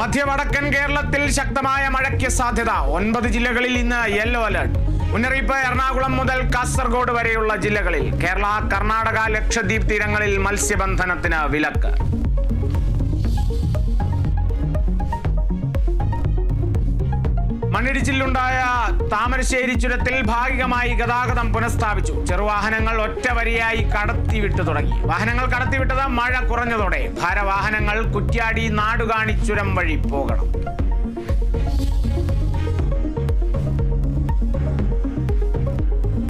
മധ്യവടക്കൻ കേരളത്തിൽ ശക്തമായ മഴയ്ക്ക് സാധ്യത. 9 ജില്ലകളിൽ ഇന്ന് യെല്ലോ അലർട്ട്. മുന്നറിയിപ്പ് എറണാകുളം മുതൽ കാസർഗോഡ് വരെയുള്ള ജില്ലകളിൽ. കേരള, കർണാടക, ലക്ഷദ്വീപ് തീരങ്ങളിൽ മത്സ്യബന്ധനത്തിന് വിലക്ക്. മണ്ണിടിച്ചിലുണ്ടായ താമരശ്ശേരി ചുരത്തിൽ ഭാഗികമായി ഗതാഗതം പുനഃസ്ഥാപിച്ചു. ചെറുവാഹനങ്ങൾ ഒറ്റവരിയായി കടത്തിവിട്ടു തുടങ്ങി. വാഹനങ്ങൾ കടത്തിവിട്ടത് മഴ കുറഞ്ഞതോടെ. ഭാരവാഹനങ്ങൾ കുറ്റ്യാടി നാടുകാണി ചുരം വഴി പോകണം.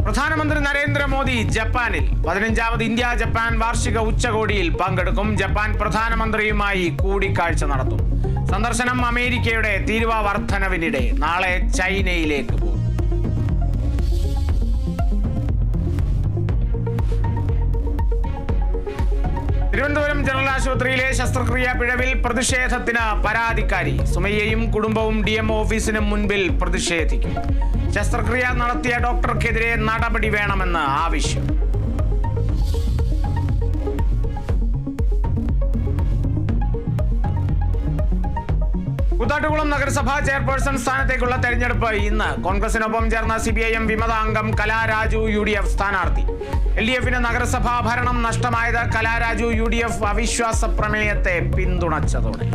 പ്രധാനമന്ത്രി നരേന്ദ്രമോദി ജപ്പാനിൽ 15ാമത് ഇന്ത്യ ജപ്പാൻ വാർഷിക ഉച്ചകോടിയിൽ പങ്കെടുക്കും. ജപ്പാൻ പ്രധാനമന്ത്രിയുമായി കൂടിക്കാഴ്ച നടത്തും. സന്ദർശനം അമേരിക്കയുടെ തീരുവ വർധനവിനിടെ. നാളെ ചൈനയിലേക്ക് പോകും. തിരുവനന്തപുരം ജനറൽ ആശുപത്രിയിലെ ശസ്ത്രക്രിയാ പിഴവിൽ പ്രതിഷേധത്തിന് പരാതിക്കാരി. സുമയ്യയും കുടുംബവും DMO ഓഫീസിന് മുൻപിൽ പ്രതിഷേധിക്കും. ശസ്ത്രക്രിയ നടത്തിയ ഡോക്ടർക്കെതിരെ നടപടി വേണമെന്ന് ആവശ്യം. കൂത്താട്ടുകുളം നഗരസഭാ ചെയർപേഴ്സൺ സ്ഥാനത്തേക്കുള്ള തെരഞ്ഞെടുപ്പ് ഇന്ന്. കോൺഗ്രസിനൊപ്പം ചേർന്ന CPIM വിമത അംഗം കലാരാജു UDF സ്ഥാനാർത്ഥി. LDFന് നഗരസഭാ ഭരണം നഷ്ടമായത് കലാരാജു UDF അവിശ്വാസ പ്രമേയത്തെ പിന്തുണച്ചതോടെ.